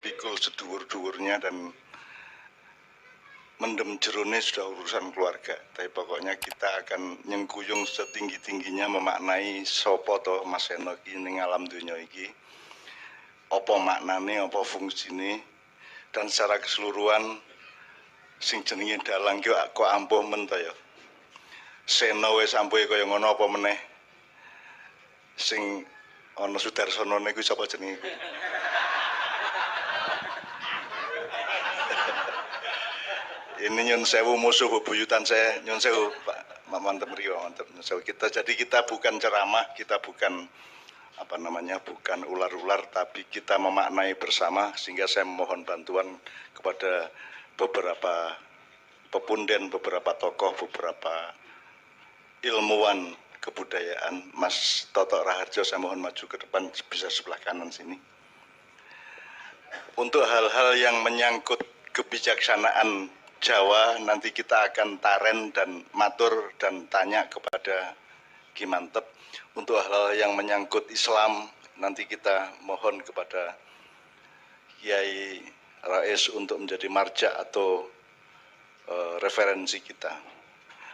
pikul seduwur-duwurnya dan mendem jerone sudah urusan keluarga. Tapi pokoknya kita akan nyengkuyung setinggi-tingginya memaknai sopo to Mas Eno iki ning alam dunya iki. Apa maknane, apa fungsine, dan secara keseluruhan sing jenenge dalang ki kok ampuh men ta ya. Seno wis ampuh kaya ngono apa meneh. Sing ana Sudarsono niku sapa jenenge? Ini nyun sewu musuh bebuyutan saya, nyun sewu Pak, mantep mriyo, mantep nyun sewu kita. Jadi kita bukan ceramah, kita bukan bukan ular-ular, tapi kita memaknai bersama, sehingga saya mohon bantuan kepada beberapa pepunden, beberapa tokoh, beberapa ilmuwan kebudayaan. Mas Toto Raharjo, saya mohon maju ke depan, bisa sebelah kanan sini. Untuk hal-hal yang menyangkut kebijaksanaan Jawa, nanti kita akan taren dan matur dan tanya kepada Ki Mantep. Untuk hal-hal yang menyangkut Islam, nanti kita mohon kepada Kiai Rais untuk menjadi marja atau referensi kita.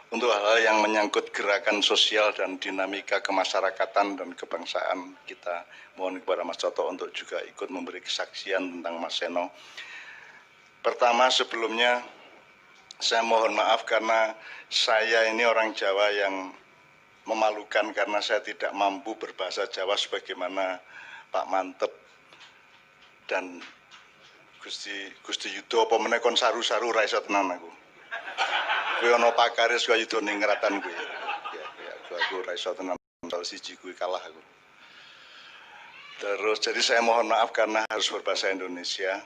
Untuk hal-hal yang menyangkut gerakan sosial dan dinamika kemasyarakatan dan kebangsaan, kita mohon kepada Mas Toto untuk juga ikut memberi kesaksian tentang Mas Seno. Pertama, sebelumnya saya mohon maaf karena saya ini orang Jawa yang memalukan karena saya tidak mampu berbahasa Jawa sebagaimana Pak Mantep dan Gusti Yudo apa meneh kon saru-saru ra iso tenan aku. Kuwi ana pakaris kaya Yudo ning ngratan kuwi. Ya, aku ra iso tenan soal siji kuwi kalah aku. Terus jadi saya mohon maaf karena harus berbahasa Indonesia.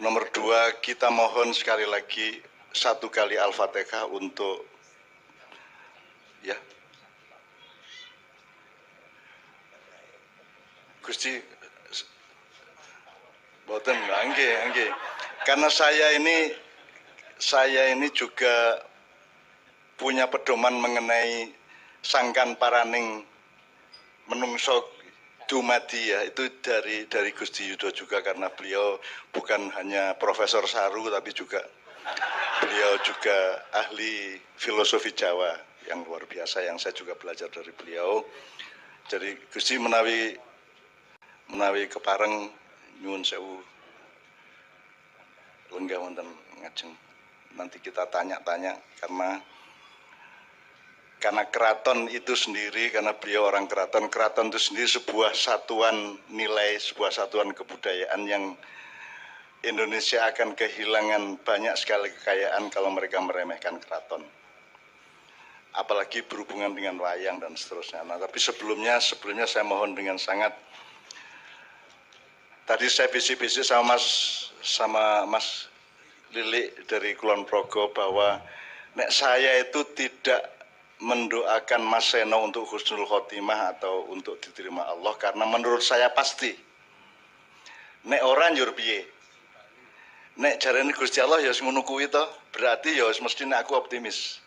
Nomor 2, kita mohon sekali lagi 1 kali Al-Fatihah untuk ya Gusti boten nggih. Karena saya ini juga punya pedoman mengenai sangkan paraning menungso dumadi ya, itu dari Gusti Yudo juga, karena beliau bukan hanya Profesor Saru tapi juga beliau juga ahli filosofi Jawa yang luar biasa yang saya juga belajar dari beliau. Jadi Gusti menawi kepareng nyuwun sewu lenggah wonten ngajeng. Nanti kita tanya-tanya karena keraton itu sendiri, karena beliau orang keraton itu sendiri sebuah satuan nilai, sebuah satuan kebudayaan yang Indonesia akan kehilangan banyak sekali kekayaan kalau mereka meremehkan keraton. Apalagi berhubungan dengan wayang dan seterusnya. Nah, tapi sebelumnya saya mohon dengan sangat, tadi saya bisik-bisik sama Mas Lili dari Kulon Progo bahwa nek saya itu tidak mendoakan Mas Seno untuk husnul khotimah atau untuk diterima Allah, karena menurut saya pasti nek ora njur piye, nek jarene Gusti Allah ya ngono kuwi to, berarti ya wis mesti nek aku optimis.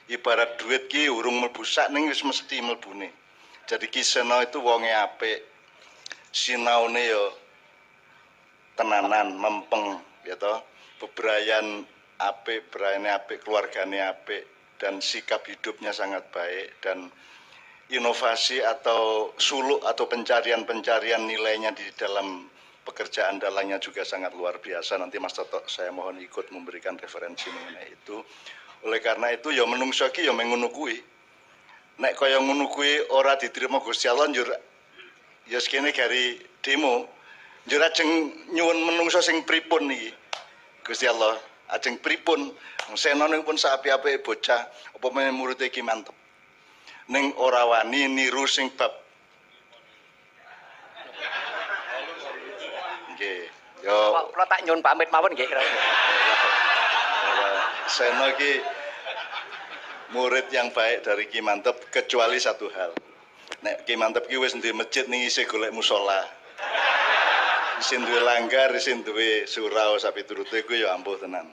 Ibarat duit ki urung mlebu sak ning wis mesti mlebune. Jadi Ki Seno itu wonge apik, sinaune ya tenanan, mempeng ya to, bebrayan apik, brayane apik, keluargane apik, dan sikap hidupnya sangat baik, dan inovasi atau suluk atau pencarian nilainya di dalam pekerjaan dalangnya juga sangat luar biasa. Nanti Mas Toto saya mohon ikut memberikan referensi mengenai itu. Oleh karena itu ya menungso iki ya mengono kuwi. Nek kaya ngono kuwi ora diterima Gusti Allah njur ya sekene gari demo. Njur ajeng nyuwun menungso sing pripun iki. Gusti Allah ajeng pripun? Seno ning pun sapi-apike bocah apa meneh murid Ki Mantep. Ning ora wani niru sing bab. Nggih. Yo kula tak nyuwun pamit mawon nggih. Seno ki murid yang baik dari Ki Mantep kecuali satu hal. Nek Ki Mantep ki wis ndek masjid ning isih golek musala. Isin duwe langgar, isin duwe surau sapi turute kuwi ya ampuh tenan.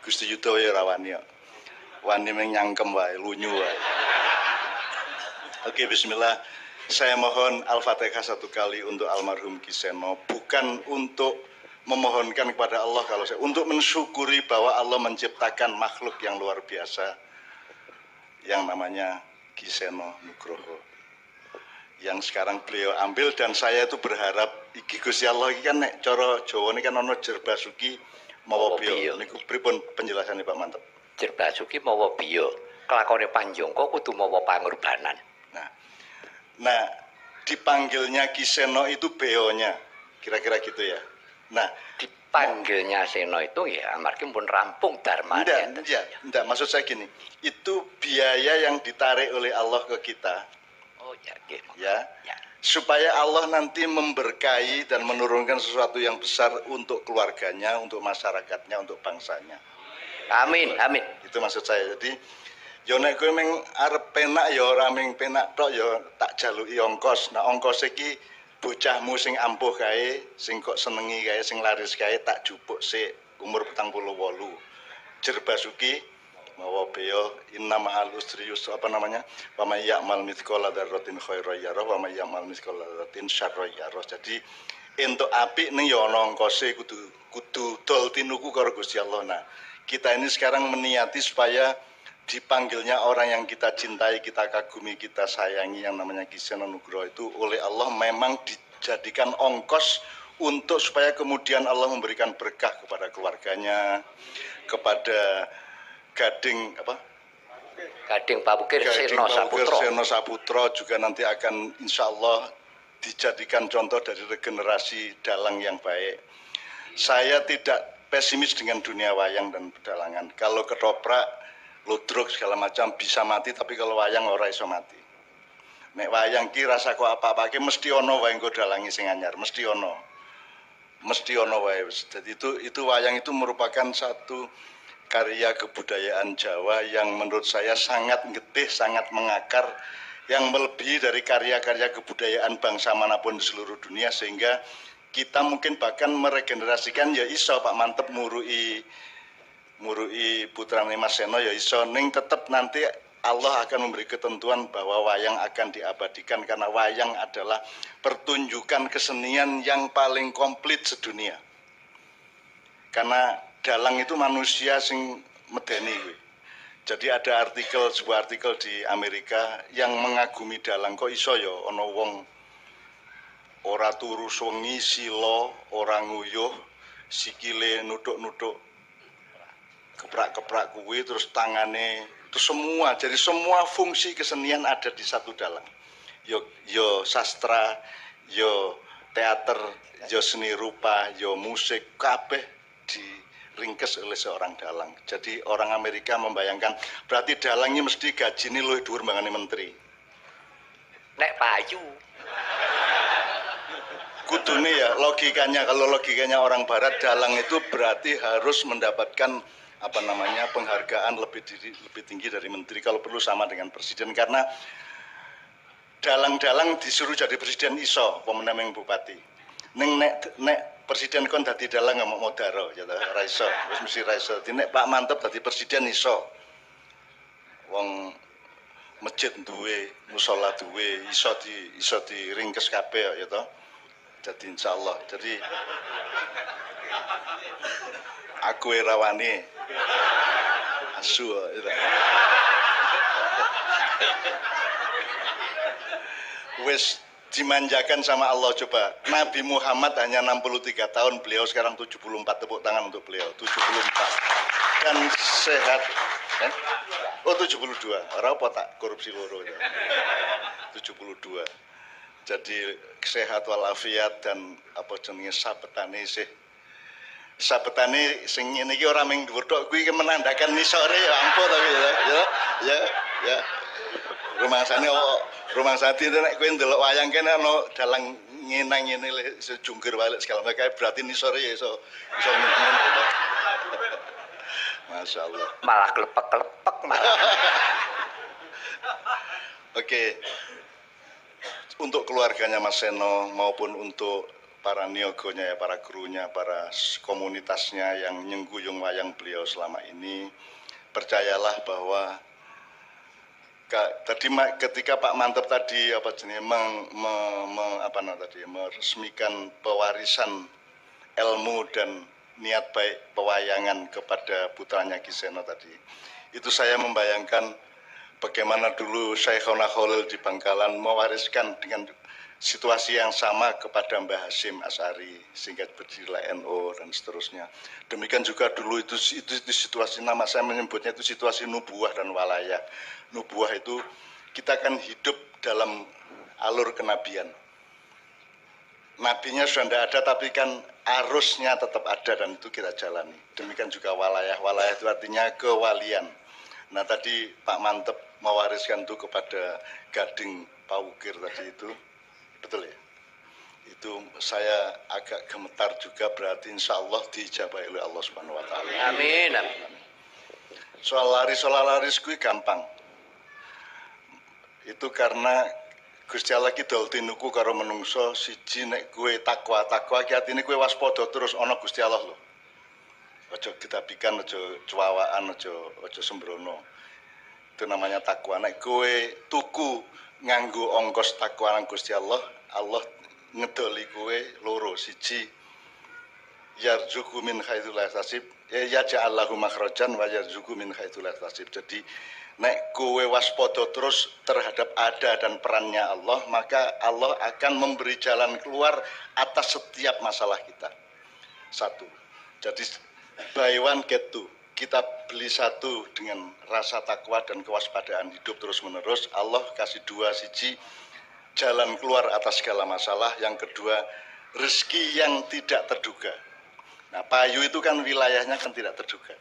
Gusti Yudo ya rawani kok. Wani meng nyangkem wae, lunyu wae. Oke, bismillah. Saya mohon Al-Fatihah satu kali untuk almarhum Ki Seno, bukan untuk memohonkan kepada Allah, kalau saya untuk mensyukuri bahwa Allah menciptakan makhluk yang luar biasa yang namanya Ki Seno Nugroho, yang sekarang beliau ambil. Dan saya itu berharap iki Gusti Allah iki kan nek cara Jawa ini kan ono jer basuki mawa biya. Niku pripun penjelasannya Pak Mantep? Jer basuki mawa biya, kelakone panjangka kudu mawa pangorbanan. Nah, dipanggilnya Ki Seno itu beonya, kira-kira gitu ya. Nah, dipanggilnya Seno itu ya amargi pun rampung dharma. Enggak, maksud saya gini, itu biaya yang ditarik oleh Allah ke kita. Oh ya, ya. Supaya Allah nanti memberkahi dan menurunkan sesuatu yang besar untuk keluarganya, untuk masyarakatnya, untuk bangsanya. Amin, amin. Itu maksud saya. Jadi yo nek kowe meng arep penak ya ora meng penak tok ya tak jaluki ongkos. Nah, ongkos iki bocahmu sing ampuh kae, sing kok senengi kae, sing laris kae tak jupuk sik umur 48. Jer basuki mawa beya inna ma'al usri yusra, apa namanya? Wa may ya'mal mithqala dzarratin khairan yarah wa may ya'mal mithqala dzarratin syarran yarah. Jadi entuk apik ning ya ana ongkose kudu dol tinuku karo Gusti Allah. Nah, kita ini sekarang meniati supaya dipanggilnya orang yang kita cintai, kita kagumi, kita sayangi, yang namanya Ki Seno Nugroho itu oleh Allah memang dijadikan ongkos untuk supaya kemudian Allah memberikan berkah kepada keluarganya, kepada Gading Pabukir Seno Saputro juga nanti akan insya Allah dijadikan contoh dari regenerasi dalang yang baik. Saya tidak pesimis dengan dunia wayang dan pedalangan. Kalau ketoprak ludruk segala macam bisa mati, tapi kalau wayang ora iso mati. Nek wayang ki rasa kok apa-apa ki mesti ono wae engko dalangi sing anyar, mesti ono wae. Jadi itu wayang itu merupakan satu karya kebudayaan Jawa yang menurut saya sangat getih, sangat mengakar, yang melebihi dari karya-karya kebudayaan bangsa manapun di seluruh dunia, sehingga kita mungkin bahkan meregenerasikan ya iso Pak Mantep murui putrane Mas Seno ya iso, ning tetep nanti Allah akan memberi ketentuan bahwa wayang akan diabadikan, karena wayang adalah pertunjukan kesenian yang paling komplit sedunia. Karena dalang itu manusia sing medeni. Jadi ada sebuah artikel di Amerika yang mengagumi dalang, kok iso ya ana wong ora turu wengi sila, ora nguyuh, sikile nuthuk-nuthuk keprak-keprak kuwi, terus tangane itu semua. Jadi semua fungsi kesenian ada di satu dalang. Yo sastra, yo teater, yo seni rupa, yo musik, kabeh diringkes oleh seorang dalang. Jadi orang Amerika membayangkan berarti dalangnya mesti gajine luwih dhuwur mbangane menteri. Nek payu. Kudune ya logikanya, kalau logikanya orang barat, dalang itu berarti harus mendapatkan penghargaan lebih tinggi dari menteri, kalau perlu sama dengan presiden, karena dalang-dalang disuruh jadi presiden iso pemenang bupati. Nek presiden kon dadi dalang nggak mau daro ya ra iso, wis mesti ra iso. Nek Pak Mantep dadi presiden iso. Wong masjid duwe, musala duwe, iso diringkes kabeh ya toh. Jadi insyaallah. Jadi aku rawani asu wis dimanjakan sama Allah. Coba Nabi Muhammad hanya 63 tahun, beliau sekarang 74. Tepuk tangan untuk beliau. 74 dan sehat. Oh 72, ora apa tak korupsi loro ya. 72. Jadi sehat walafiat dan apa jenenge sabetane sing ngene iki ora mung dhuwur tok, kuwi menandakan nisore ya ampun tapi ya. Rumangsane nek kowe ndelok wayang kene ana dalang ngene iso jungkir balik segala macam, berarti nisore ya iso ngene. Masyaallah. Malah klepek-klepek malah. Oke. Untuk keluarganya Mas Seno maupun untuk para niogonya ya, para krunya, para komunitasnya yang nyengguyung wayang beliau selama ini, percayalah bahwa Ketika Pak Mantep tadi meresmikan pewarisan ilmu dan niat baik pewayangan kepada putranya Ki Seno tadi, itu saya membayangkan bagaimana dulu Syekhona Khalil di Bangkalan mewariskan dengan situasi yang sama kepada Mbah Hasyim Asy'ari sehingga berdirilah NU dan seterusnya. Demikian juga dulu itu situasi, nama saya menyebutnya itu situasi nubuah dan walayah. Nubuah itu kita kan hidup dalam alur kenabian. Nabinya sudah tidak ada, tapi kan arusnya tetap ada dan itu kita jalani. Demikian juga walayah. Walayah itu artinya kewalian. Nah tadi Pak Mantep mewariskan itu kepada Gading Pawukir tadi itu, betul ya? Itu saya agak gemetar juga, berarti insya Allah diijabahi oleh Allah Subhanahu Wa Taala. Amin, amin. Soal laris kuwi gampang. Itu karena Gusti Allah ki dol tinuku karo menungso, siji nek kowe takwa ki atine kowe waspada terus ana Gusti Allah lho. Aja ditabikan, aja cuwawaan, aja sembrono. Itu namanya takwa. Nek kowe tuku nganggo ongkos takwa nang Gusti Allah, Allah ngedoli kowe loro, siji yarzuqu min haitsu la yahtasib, yaj'alahu makhrajan wa yarzuqu min haitsu la yahtasib. Jadi nek kowe waspada terus terhadap ada dan perannya Allah, maka Allah akan memberi jalan keluar atas setiap masalah kita. Satu. Jadi buy one get two. Kita beli satu dengan rasa takwa dan kewaspadaan hidup terus menerus. Allah kasih dua, siji jalan keluar atas segala masalah. Yang kedua, rezeki yang tidak terduga. Nah, payu itu kan wilayahnya kan tidak terduga.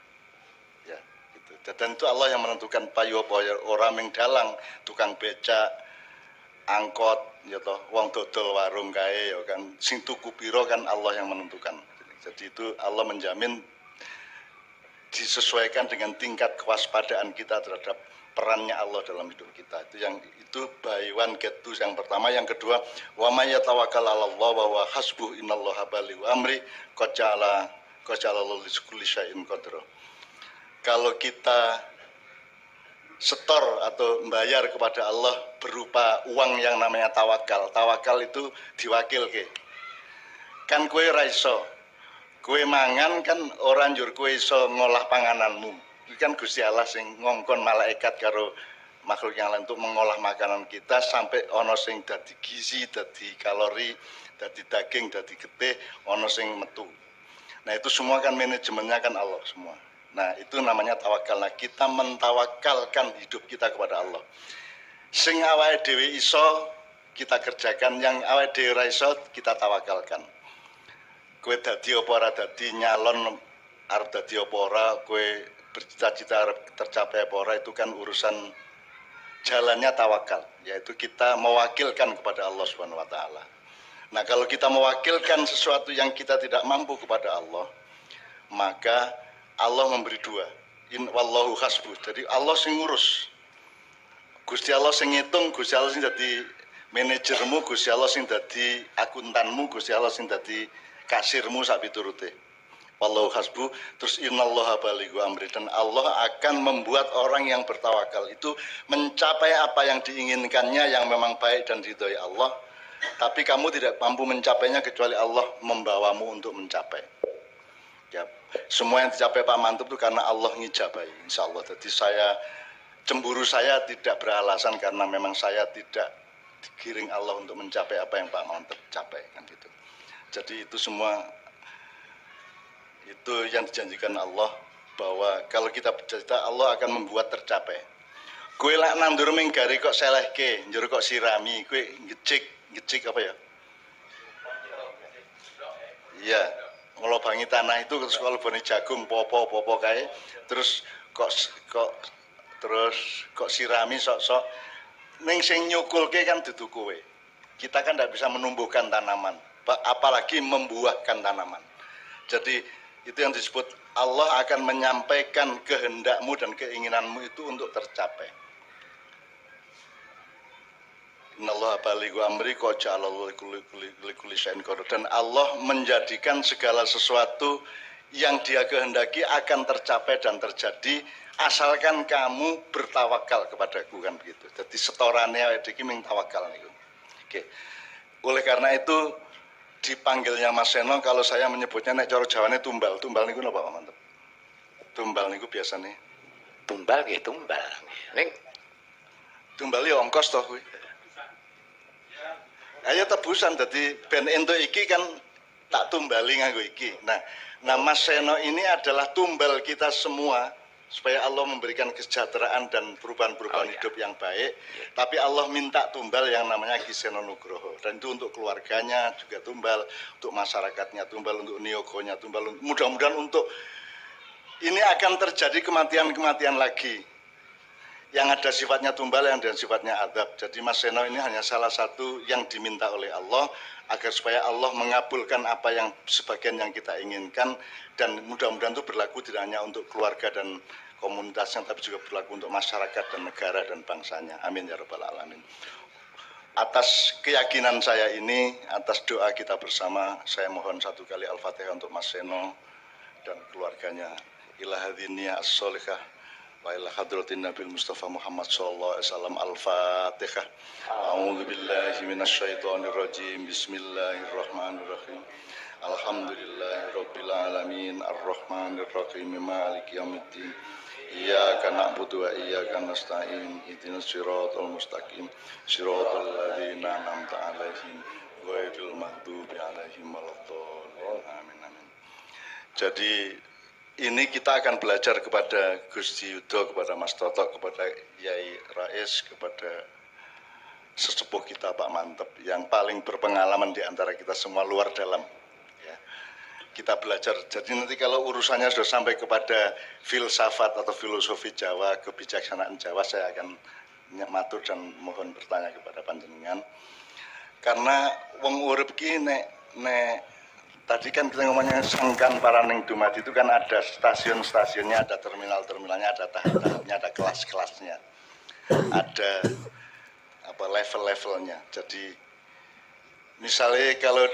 Ya, gitu. Dan itu Allah yang menentukan payu apa orang yang dalang, tukang becak, angkot, ya toh, wong dodol warung kae ya kan, sing tuku piro kan Allah yang menentukan. Jadi itu Allah menjamin disesuaikan dengan tingkat kewaspadaan kita terhadap perannya Allah dalam hidup kita. Itu buy one get two yang pertama. Yang kedua, wa may yatawakkal 'ala Allah wa huwa hasbuh innallaha balighu amri qad ja'ala likulli syai'in qadra. Kalau kita setor atau membayar kepada Allah berupa uang yang namanya tawakal. Tawakal itu diwakilke. Kan kowe ra iso. Kowe mangan kan ora njur kowe iso ngolah pangananmu. Iki kan Gusti Allah sing ngongkon malaikat karo makhluk yang lain untuk mengolah makanan kita sampai ono sing dadi gizi, dadi kalori, dadi daging, dadi getih, ono sing metu. Nah, itu semua kan manajemennya kan Allah semua. Nah, itu namanya tawakal. Nah, kita mentawakalkan hidup kita kepada Allah. Sing awake dhewe iso kita kerjakan, yang awake dhewe ora iso kita tawakalkan. Kowe dadi apa ora dadi, nyalon arep dadi apa ora, kowe bercita-cita arep tercapai apa ora, itu kan urusan jalannya tawakal, yaitu kita mewakilkan kepada Allah Subhanahu wa taala. Nah, kalau kita mewakilkan sesuatu yang kita tidak mampu kepada Allah, maka Allah memberi dua. In wallahu hasbuh. Jadi Allah sing ngurus. Gusti Allah sing ngitung, Gusti Allah sing dadi manajermu, Gusti Allah sing dadi akuntanmu, Gusti Allah sing dadi kasirmu sak piturute. Wallahu hasbuh. Terus innallaha balighu amri, dan Allah akan membuat orang yang bertawakal itu mencapai apa yang diinginkannya yang memang baik dan diridhoi Allah. Tapi kamu tidak mampu mencapainya kecuali Allah membawamu untuk mencapai. Ya, semua yang dicapai Pak Mantep itu karena Allah ngijabai, insya Allah. Jadi cemburu saya tidak beralasan karena memang saya tidak digiring Allah untuk mencapai apa yang Pak Mantep capai, kan gitu. Jadi itu semua itu yang dijanjikan Allah, bahwa kalau kita bercerita Allah akan membuat tercapai. Kue lak nandur menggari kok selehke, njur kok sirami, kue ngecik apa ya? Iya, ngelobangi tanah itu terus kalau bani jagung popo kae, terus kok sirami sok-sok. Ning sing nyukulke kan dudu kowe. Kita kan tidak bisa menumbuhkan tanaman, apalagi membuahkan tanaman. Jadi itu yang disebut Allah akan menyampaikan kehendakmu dan keinginanmu itu untuk tercapai. Innallaha balighu amri qad ja'ala likulli syai'in qadar. Dan Allah menjadikan segala sesuatu yang Dia kehendaki akan tercapai dan terjadi asalkan kamu bertawakal kepadaku, kan begitu. Jadi setorannya iki ming tawakal niku. Oke. Oleh karena itu dipanggilnya Mas Seno, kalau saya menyebutnya nek cara Jawane tumbal. Tumbal niku napa Pak Mantep? Tumbal niku biasane. Tumbal nggih tumbal. Ning Tumbal ya ongkos toh kuwi. Ayo tebusan dadi ben entuk iki kan tak tumbali nganggo iki. Nah Mas Seno ini adalah tumbal kita semua supaya Allah memberikan kesejahteraan dan perubahan-perubahan hidup yang baik. Tapi Allah minta tumbal yang namanya Ki Seno Nugroho, dan itu untuk keluarganya juga tumbal, untuk masyarakatnya tumbal, untuk niyogonya tumbal. Mudah-mudahan untuk ini akan terjadi kematian-kematian lagi yang ada sifatnya tumbal, yang ada sifatnya adab. Jadi Mas Seno ini hanya salah satu yang diminta oleh Allah agar supaya Allah mengabulkan apa yang sebagian yang kita inginkan, dan mudah-mudahan itu berlaku tidak hanya untuk keluarga dan komunitasnya, tapi juga berlaku untuk masyarakat dan negara dan bangsanya. Amin ya rabbal alamin. Atas keyakinan saya ini, atas doa kita bersama, saya mohon satu kali Al-Fatihah untuk Mas Seno dan keluarganya. Ila hadhihi as-solihah wa ila hadratin Nabi Mustafa Muhammad sallallahu alaihi wasallam. Al-Fatihah. A'udzu billahi minasyaitonir rajim. Bismillahirrahmanirrahim. Alhamdulillahirabbil alamin arrahmanir rahim maliki yaumiddin. Iyyaka na'budu wa iyyaka nasta'in. Ihdinas siratal mustaqim. Siratal ladzina an'amta 'alaihim ghairil maghdubi 'alaihim waladdallin. Amin amin. Jadi ini kita akan belajar kepada Gusti Yudo, kepada Mas Toto, kepada Yai Rais, kepada sesepuh kita Pak Mantep yang paling berpengalaman di antara kita semua, luar dalam. Ya. Kita belajar. Jadi nanti kalau urusannya sudah sampai kepada filsafat atau filosofi Jawa, kebijaksanaan Jawa, saya akan matur dan mohon bertanya kepada panjenengan. Karena wong urip ki nek tadi kan kita ngomongnya sangkan Paraning Dumadi itu kan ada stasiun-stasiunnya, ada terminal-terminalnya, ada tahap-tahapnya, ada kelas-kelasnya, ada apa level-levelnya. Jadi misalnya kalau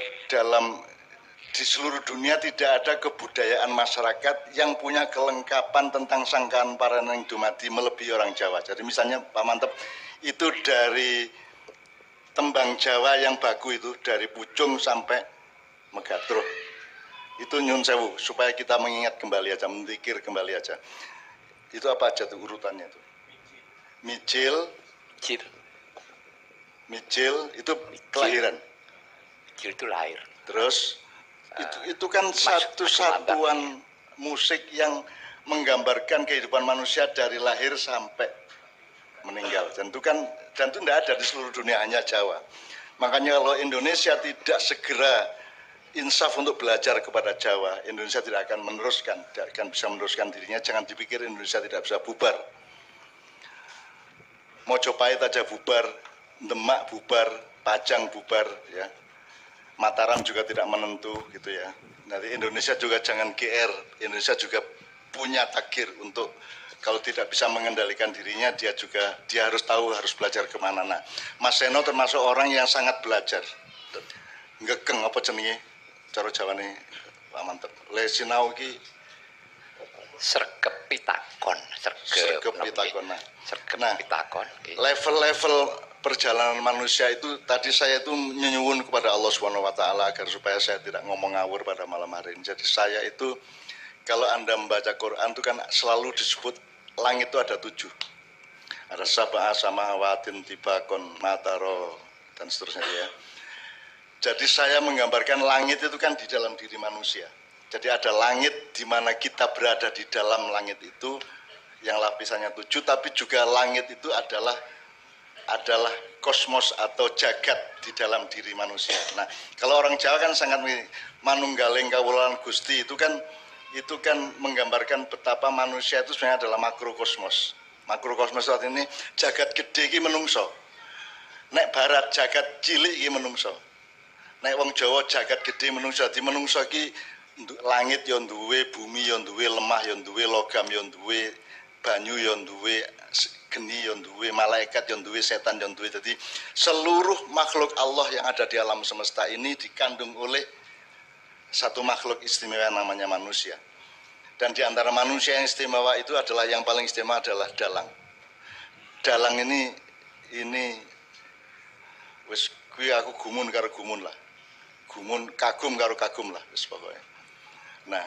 di seluruh dunia tidak ada kebudayaan masyarakat yang punya kelengkapan tentang sangkan Paraning Dumadi melebihi orang Jawa. Jadi misalnya Pak Mantep itu dari tembang Jawa yang baku itu dari Pucung sampai Megatruh itu nyun sewu, supaya kita mengingat kembali aja, mendikir kembali aja. Itu apa aja tuh urutannya tuh? Mijil, itu kelahiran. Mijil itu lahir. Terus itu kan satu satuan musik yang menggambarkan kehidupan manusia dari lahir sampai meninggal. Dan itu tidak ada di seluruh dunia, hanya Jawa. Makanya kalau Indonesia tidak segera insaf untuk belajar kepada Jawa, Indonesia tidak akan bisa meneruskan dirinya. Jangan dipikir Indonesia tidak bisa bubar. Mojopahit aja bubar, Demak bubar, Pajang bubar, ya. Mataram juga tidak menentu, gitu ya. Nanti Indonesia juga jangan GR. Indonesia juga punya takdir untuk kalau tidak bisa mengendalikan dirinya, dia harus tahu harus belajar kemana. Nah, Mas Seno termasuk orang yang sangat belajar. Ngekeng apa jenenge? Cara Jawane Pak Mantep. Le sinau ki Sregep pitakon. Nah, level-level perjalanan manusia itu tadi saya itu nyuwun kepada Allah Subhanahu wa taala agar supaya saya tidak ngomong ngawur pada malam hari ini. Jadi saya itu kalau Anda membaca Quran itu kan selalu disebut langit itu ada 7. Ada sab'a samawatin tibakon mataro dan seterusnya ya. Jadi saya menggambarkan langit itu kan di dalam diri manusia. Jadi ada langit di mana kita berada di dalam langit itu yang lapisannya 7, tapi juga langit itu adalah kosmos atau jagat di dalam diri manusia. Nah, kalau orang Jawa kan sangat manunggaling kawulan Gusti itu kan menggambarkan betapa manusia itu sebenarnya adalah makrokosmos. Makrokosmos saat ini jagat gede iki menungso. Nek barat jagat cilik iki menungso. Nek wong Jawa jagat gede menungso, di menungso iki langit yo duwe, bumi yo duwe, lemah yo duwe, logam yo duwe, banyu yo duwe, geni yo duwe, malaikat yo duwe, setan yo duwe. Jadi seluruh makhluk Allah yang ada di alam semesta ini dikandung oleh satu makhluk istimewa namanya manusia. Dan di antara manusia yang istimewa itu adalah yang paling istimewa adalah dalang. Dalang ini wis kuwi aku gumun karo gumun lah. Gumun kagum karo kagum lah wis pokoknya. Nah,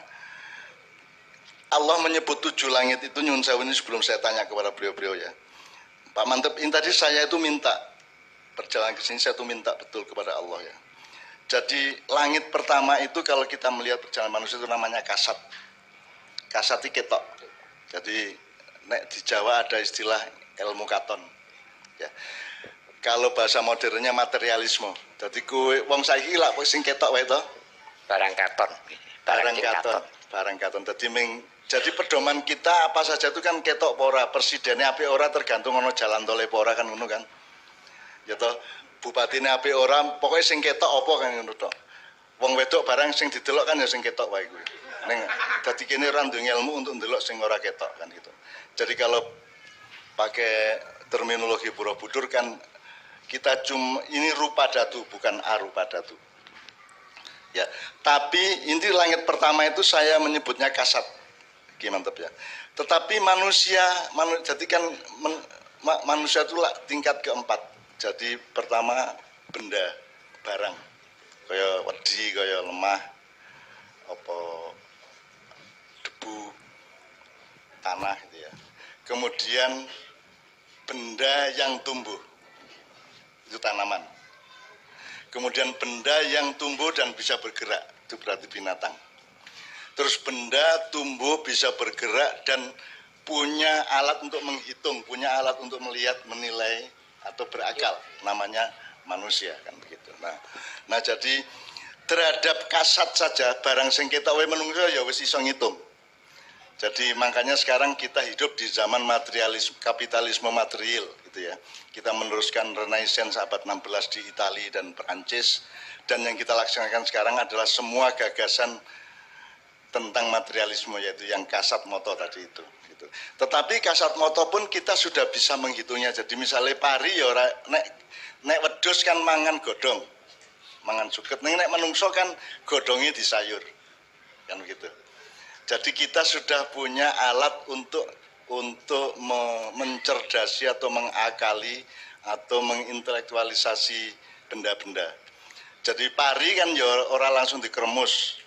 Allah menyebut 7 langit itu nyun sewu ini sebelum saya tanya kepada beliau-beliau ya. Pak Mantep, ini tadi saya itu minta perjalanan ke sini saya tuh minta betul kepada Allah ya. Jadi langit pertama itu kalau kita melihat perjalanan manusia itu namanya kasat. Kasat itu ketok. Jadi di Jawa ada istilah ilmu katon. Ya. Kalau bahasa modernnya materialisme. Jadi kowe wong saiki lak sing ketok wae to. Barang katon. Barang katon. Jadi pedoman kita apa saja itu kan ketok pora, presidennya apik ora tergantung ono jalan tole pora kan ngono kan. Ya toh, bupatine apik ora, pokoknya sing ketok apa kan ngono tok. Wong wedok barang sing didelok kan ya sing ketok wae kuwi. Ning dadi kene ora duwe ilmu untuk ndelok sing ora ketok kan gitu. Jadi kalau pakai terminologi Borobudur kan kita ini rupa datu bukan arupa datu. Ya, tapi inti langit pertama itu saya menyebutnya kasat. Mantap ya. Tetapi manusia jadi kan manusia itu tingkat keempat. Jadi pertama benda, barang, kaya wedi, kaya lemah, apa debu, tanah gitu ya. Kemudian benda yang tumbuh, itu tanaman. Kemudian benda yang tumbuh dan bisa bergerak, itu berarti binatang. Terus benda tumbuh bisa bergerak dan punya alat untuk menghitung, punya alat untuk melihat, menilai atau berakal, namanya manusia kan begitu. Nah jadi terhadap kasat saja barang sing ketok wae menungso ya wis iso ngitung. Jadi makanya sekarang kita hidup di zaman materialisme, kapitalisme material gitu ya. Kita meneruskan Renaissance abad 16 di Italia dan Perancis, dan yang kita laksanakan sekarang adalah semua gagasan tentang materialisme, yaitu yang kasat moto tadi itu gitu. Tetapi kasat moto pun kita sudah bisa menghitungnya. Jadi misalnya pari ya ora nek wedhus kan mangan godhong, mangan suket. Nek menungso kan godhonge disayur kan begitu. Jadi kita sudah punya alat untuk mencerdasi atau mengakali atau mengintelektualisasi benda-benda. Jadi pari kan ya ora langsung dikeremus,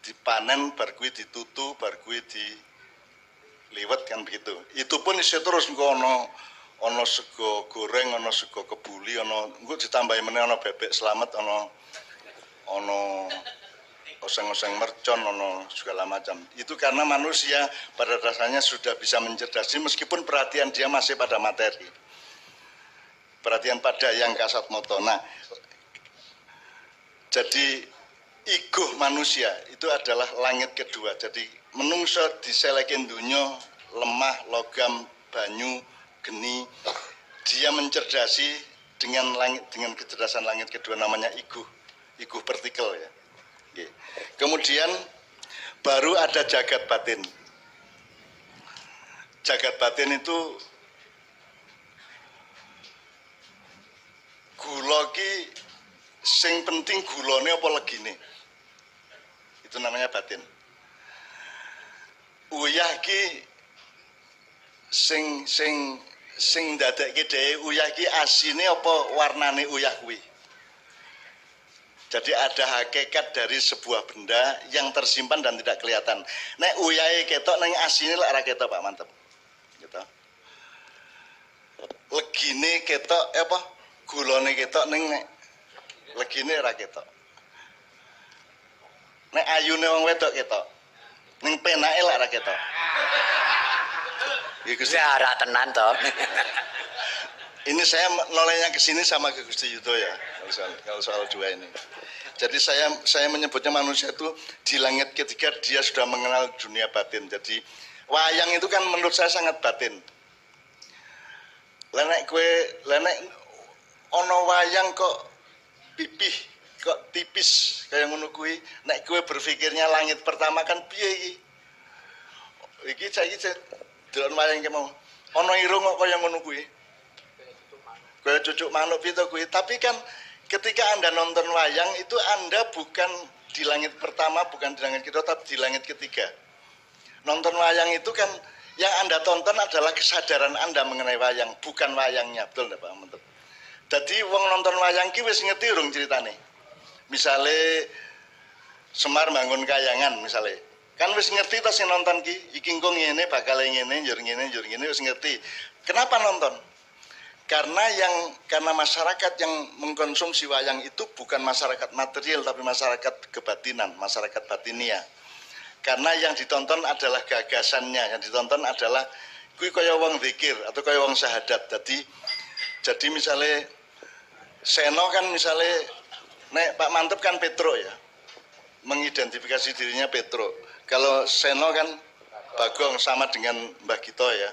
dipanen, bar kuwi ditutu, bar kuwi diliwet kan begitu. Itu pun isi terus engko ana sego goreng, ana sego kebuli, ana engko ditambahi meneh ana bebek slamet, ana oseng-oseng mercon, ana segala macam. Itu karena manusia pada dasarnya sudah bisa mencerdasi meskipun perhatian dia masih pada materi. Perhatian pada yang kasat moto. Nah, jadi ego manusia itu adalah langit kedua. Jadi menungso diselekin dunya lemah, logam, banyu, geni. Dia mencerdasi dengan kecerdasan langit kedua namanya ego partikel ya. Kemudian baru ada jagat batin. Jagat batin itu gula ki sing penting gulane apa legine. Itu namanya batin. Uyah ki sing dadekke dhewe uyah ki asine apa warnane uyah kuwi. Jadi ada hakikat dari sebuah benda yang tersimpan dan tidak kelihatan. Nek uyahe ketok ning asine lek ora ketok Pak Mantep. Gitu. Legine ketok apa? Gulane ketok ning legine ora ketok. Nek ayune wong wedok ketok. Ning penake lek ora ketok. Iku ora tenan to. Ini saya nolehnya ke sini sama ke Gusti Yudo ya. Kalau soal dua ini. Jadi saya menyebutnya manusia itu di langit ketiga dia sudah mengenal dunia batin. Jadi wayang itu kan menurut saya sangat batin. Lenek ono wayang kok pipih kok tipis kayak ngono kuwi. Nek kowe berpikirnya langit pertama kan piye iki? Iki saiki delok wayang ki mau. Ono irung kok kaya ngono kuwi. Kaya cucuk manuk piye to kuwi. Tapi kan ketika Anda nonton wayang itu Anda bukan di langit pertama, bukan di langit kedua, tapi di langit ketiga. Nonton wayang itu kan yang Anda tonton adalah kesadaran Anda mengenai wayang, bukan wayangnya, betul nggak Pak Menteri? Jadi wong nonton wayang ki wis ngerti urung ceritane. Misale Semar bangun kayangan misale. Kan wis ngerti ta sing nonton ki, iki engko ngene bakal ngene, njur ngene wis ngerti. Kenapa nonton? Karena masyarakat yang mengkonsumsi wayang itu bukan masyarakat material tapi masyarakat kebatinan, masyarakat batinia. Karena yang ditonton adalah gagasannya, yang ditonton adalah kuwi kaya wong zikir atau kaya wong syahadat. Jadi misalnya Seno kan misalnya nek Pak Mantep kan Petro ya. Mengidentifikasi dirinya Petro. Kalau Seno kan Bagong sama dengan Mbah Gito ya.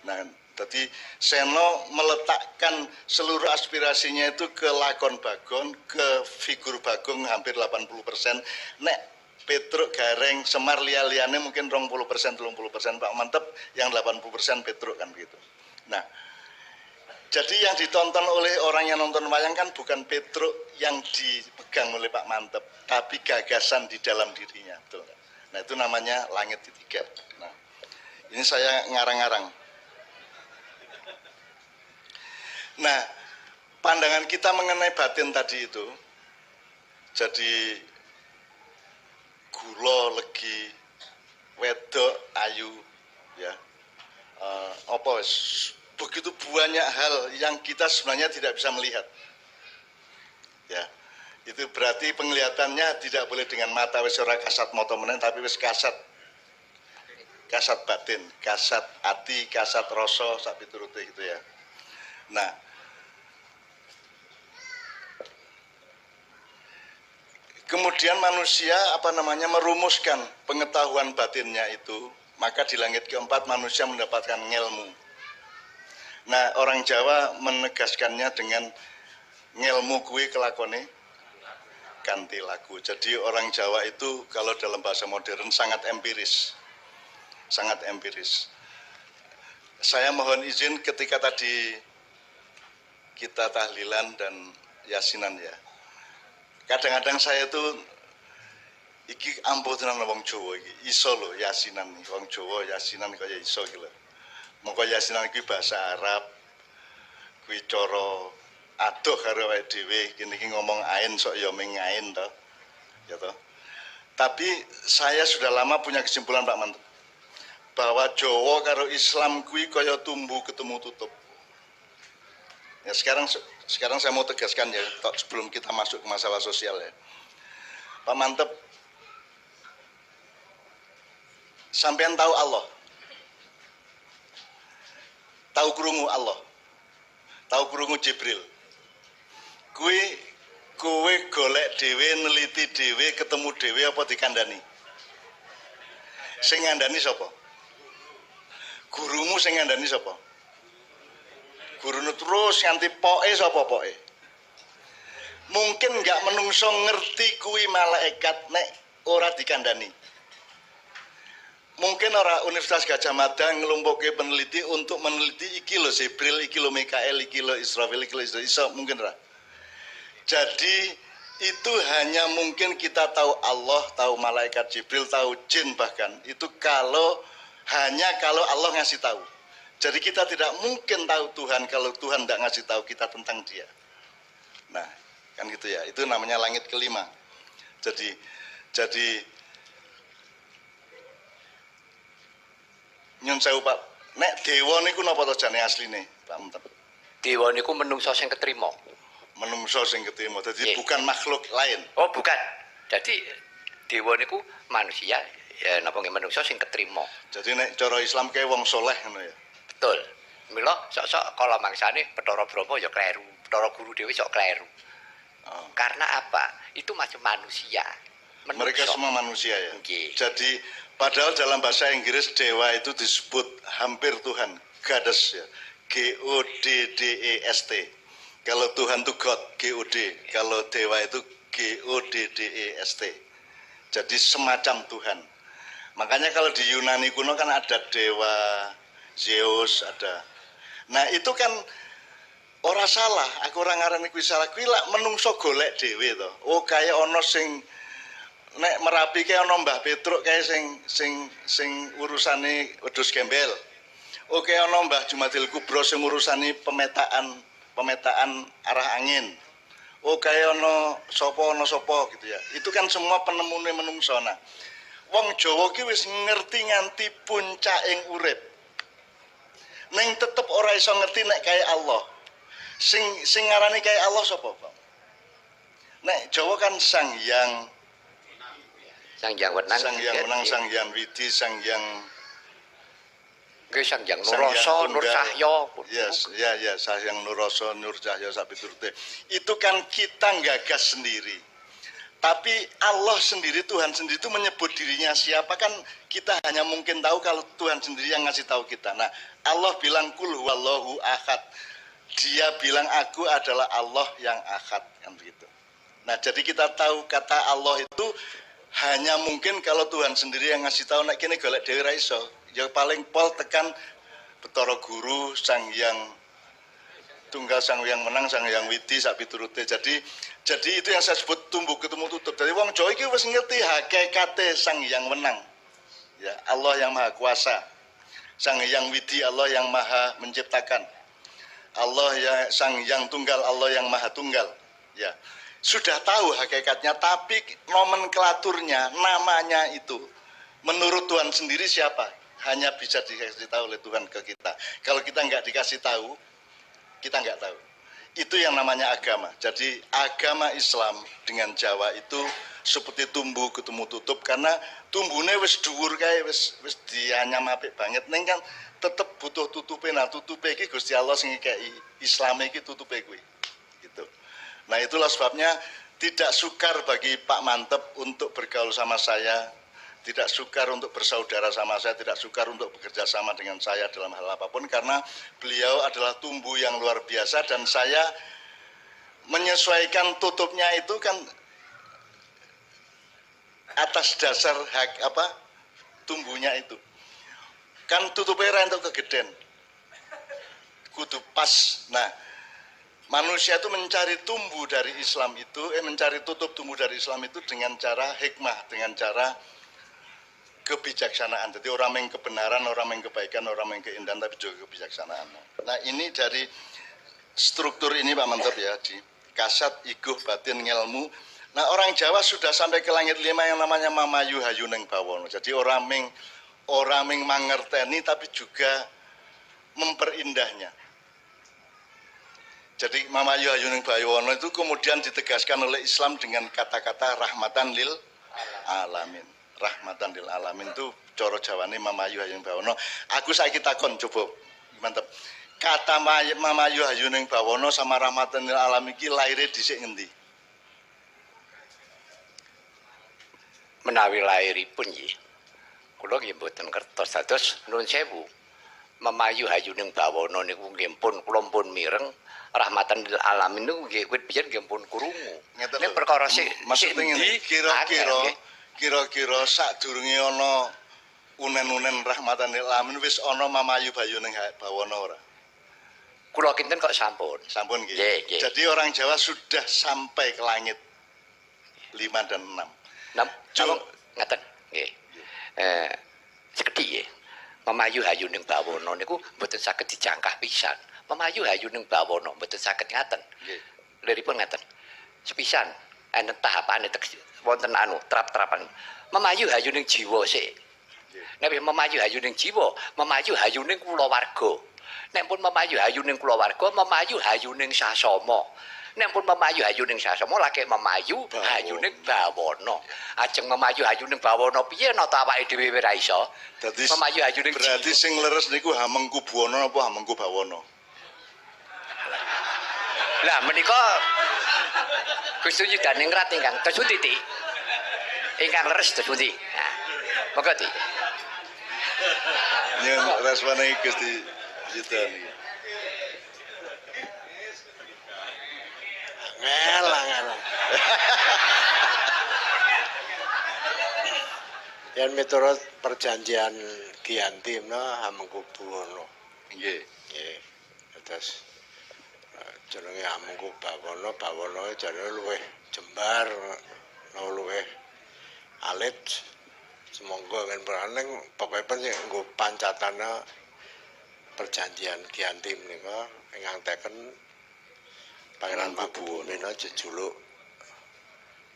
Nah, jadi Seno meletakkan seluruh aspirasinya itu ke lakon Bagong, ke figur Bagong hampir 80%. Nek Petro Gareng, Semar liane mungkin 20%, 30%. Pak Mantep yang 80% Petro kan begitu. Nah, jadi yang ditonton oleh orang yang nonton wayang kan bukan Petro yang dipegang oleh Pak Mantep, tapi gagasan di dalam dirinya. Betul. Nah itu namanya langit di tiga. Nah, ini saya ngarang-ngarang. Nah, pandangan kita mengenai batin tadi itu, jadi gulo, legi, wedok, ayu, ya, begitu banyak hal yang kita sebenarnya tidak bisa melihat. Ya, itu berarti penglihatannya tidak boleh dengan mata wis ora kasat mata menen tapi wis kasat batin, kasat ati, kasat rasa sak piturute gitu ya. Nah, kemudian manusia merumuskan pengetahuan batinnya itu, maka di langit keempat manusia mendapatkan ngelmu. Nah, orang Jawa menegaskannya dengan ngelmu kuwi kelakone kanthi laku. Jadi orang Jawa itu kalau dalam bahasa modern sangat empiris. Sangat empiris. Saya mohon izin ketika tadi kita tahlilan dan yasinan ya. Kadang-kadang saya itu iki ampuh tenan wong Jawa iki. Iso lho yasinan wong Jawa yasinan kaya iso iki lho. Mongko yasinan iki bahasa Arab. Kuwi cara adoh karo awake dhewe, kene iki ngomong ain sok ya ming ain to. Ya to. Tapi saya sudah lama punya kesimpulan Pak Mantep bahwa Jawa karo Islam kuwi kaya tumbuh ketemu tutup. Ya sekarang saya mau tegaskan ya sebelum kita masuk ke masalah sosial ya. Pak Mantep, sampean tahu Allah? Tahu krungu Allah? Tahu krungu Jibril? Kowe golek dhewe, neliti dhewe, ketemu dhewe apa dikandani? Sing ngandani sapa? Gurumu sing ngandani sapa? Gurune terus nganti poke sapa poke? Mungkin enggak menungso ngerti kuwi malaikat nek ora dikandani. Mungkin ora Universitas Gadjah Mada ngelumpuke peneliti untuk meneliti iki lho Jibril, iki lho Mikael, iki lho Israfil, iki lho Isa, mungkin ora. Jadi itu hanya mungkin kita tahu Allah, tahu malaikat Jibril, tahu jin bahkan. Itu hanya kalau Allah ngasih tahu. Jadi kita tidak mungkin tahu Tuhan kalau Tuhan tidak ngasih tahu kita tentang Dia. Nah, kan gitu ya. Itu namanya langit kelima. Jadi nyun sewu Pak, nek dewa niku napa to jane asline, Pak Mentep? Dewa niku menungso sing ketrima. Menungso sing ketrima. Jadi bukan makhluk lain. Oh, bukan. Jadi dewa niku manusia, ya napa nggih menungso sing ketrima. Jadi nek cara Islam kae wong soleh ngono ya. Betul. Mila sok-sok kala mangsane Bathara Brahma ya kleru, Bathara Guru dhewe sok kleru. Oh. Karena apa? Itu masih manusia. Menungso. Mereka semua manusia ya. Okay. Jadi padahal dalam bahasa Inggris dewa itu disebut hampir Tuhan, goddess ya. G-O-D-D-E-S-T. Kalau Tuhan itu God, G-O-D. Kalau dewa itu G-O-D-D-E-S-T. Jadi semacam Tuhan. Makanya kalau di Yunani kuno kan ada dewa Zeus ada. Nah itu kan ora salah. Aku ora ngarani kuwi salah. Kuwi lak menungso golek dhewe to. Oh kaya ana sing nek Merapi kae ana Mbah Petruk kae sing urusane wedhus gembel. Oke ana Mbah Jumadil Kubro sing urusane pemetaan arah angin. Oke ana sapa gitu ya. Itu kan semua penemune menungso. Nah, wong Jawa ki wis ngerti nganti puncaking urip. Ning tetep ora iso ngerti nek kaya Allah. Sing ngarani kaya Allah sapa, Pak? Nek Jawa kan Sang Hyang Wenang, Sang Hyang Widi, Sang Hyang Sang Hyang Nurrasa, Nur Cahya. Yes, ya, Sang Hyang Nurrasa, Nur Cahya sak piturute. Itu kan kita gagas sendiri. Tapi Allah sendiri, Tuhan sendiri itu menyebut dirinya siapa kan kita hanya mungkin tahu kalau Tuhan sendiri yang ngasih tahu kita. Nah, Allah bilang kul huwallahu ahad. Dia bilang aku adalah Allah yang ahad kan begitu. Nah, jadi kita tahu kata Allah itu hanya mungkin kalau Tuhan sendiri yang ngasih tahu nek kene golek dhewe ra iso. Ya paling pol tekan Betara Guru, Sang Hyang Tunggal, Sang Hyang Menang, Sang Hyang Widi sak piturute. Jadi itu yang saya sebut tumbuh ketemu tutup. Jadi wong Jawa iki wis ngerti hakikate Sang Hyang Menang. Ya, Allah yang Maha Kuasa. Sang Hyang Widi, Allah yang Maha Menciptakan. Allah yang Sang Hyang Tunggal, Allah yang Maha Tunggal. Ya. Sudah tahu hakikatnya, tapi nomenklaturnya, namanya itu menurut Tuhan sendiri siapa? Hanya bisa dikasih tahu oleh Tuhan ke kita. Kalau kita nggak dikasih tahu, kita nggak tahu. Itu yang namanya agama. Jadi agama Islam dengan Jawa itu seperti tumbuh ketemu tutup karena tumbuhnya wis dhuwur kae wis dianyam apik banget ning kan tetep butuh tutupe. Nah, tutupe iki Gusti Allah sing ngekeki Islam iki tutupe kuwi. Gitu. Nah, itulah sebabnya tidak sukar bagi Pak Mantep untuk bergaul sama saya, tidak sukar untuk bersaudara sama saya, tidak sukar untuk bekerja sama dengan saya dalam hal apapun karena beliau adalah tumbuh yang luar biasa dan saya menyesuaikan tutupnya itu kan atas dasar tumbuhnya itu. Kan tutupnya ra entuk kegeden. Kudu pas. Nah, manusia itu mencari tumbuh dari Islam itu, mencari tutup tumbuh dari Islam itu dengan cara hikmah, dengan cara kebijaksanaan. Jadi orang yang kebenaran, orang yang kebaikan, orang yang keindahan, tapi juga kebijaksanaan. Nah, ini dari struktur ini Pak Mantep ya, di kasat, iguh, batin, ngelmu. Nah, orang Jawa sudah sampai ke langit 5 yang namanya mamayu hayuneng bawono. Jadi orang yang mangerteni tapi juga memperindahnya. Jadi mamayu hayuneng bawono itu kemudian ditegaskan oleh Islam dengan kata-kata rahmatan lil alamin. Rahmatan lil alamin itu coro Jawane mamayu hayuneng bawono. Aku saiki takon coba mantep. Kata mamayu hayuneng bawono sama rahmatan lil alamin iki laire dhisik ngendi? Menawi lairipun nggih. Kula nggih mboten kertos dados nuwun sewu. Mamayu hayuneng bawono niku nggih pun kula pun mireng rahmatan lil alamin niku nggih wit biyen nggih pun krungu. Nek perkara sik maksudnya kira-kira sadurunge ana unen-unen rahmatan lil alamin wis ana mamayu hayuneng bawono ora? Kula kinten kok sampun. Sampun nggih. Jadi orang Jawa sudah sampai ke langit 5 dan 6. Cuma ngaten nggih. Sekedhik nggih. Mamayu hayuning bawono niku mboten saged dijangkah pisan. Mamayu hayuning bawono mboten saged ngaten. Nggih. Liripun ngaten. Sepisan enten tahapane wonten trap-trapan. Mamayu hayuning jiwa sik. Nek mamayu hayuning jiwa, mamayu hayuning kulawarga. Nek pun mamayu hayuning kulawarga, mamayu hayuning sasama. Nek pun memayu hayuning sasama lagi memayu hayuning bawono. Ajeng memayu hayuning bawono piye nata awake dhewe ora iso. Dadi memayu hayuning berarti sing leres niku Hamengku Buwono apa Hamengku Bawono? Lah menika Gusti Yudan ningrat ingkang tesundi ti. Ingkang leres tesundi. Nah, monggo ti. Nyun respone Gusti Yudan. Ngelang. Yang miturut perjanjian Giyanti Hamengku Buwono. Nggih. Nggih. Terus jenenge Hamengku Bawono, Bawono jenenge luwih jembar, luwih alit semonggo kan beraneng pokoknya sih nggo pancatana perjanjian Giyanti menika ingkang teken Pangeran Mangkubumi jejuluk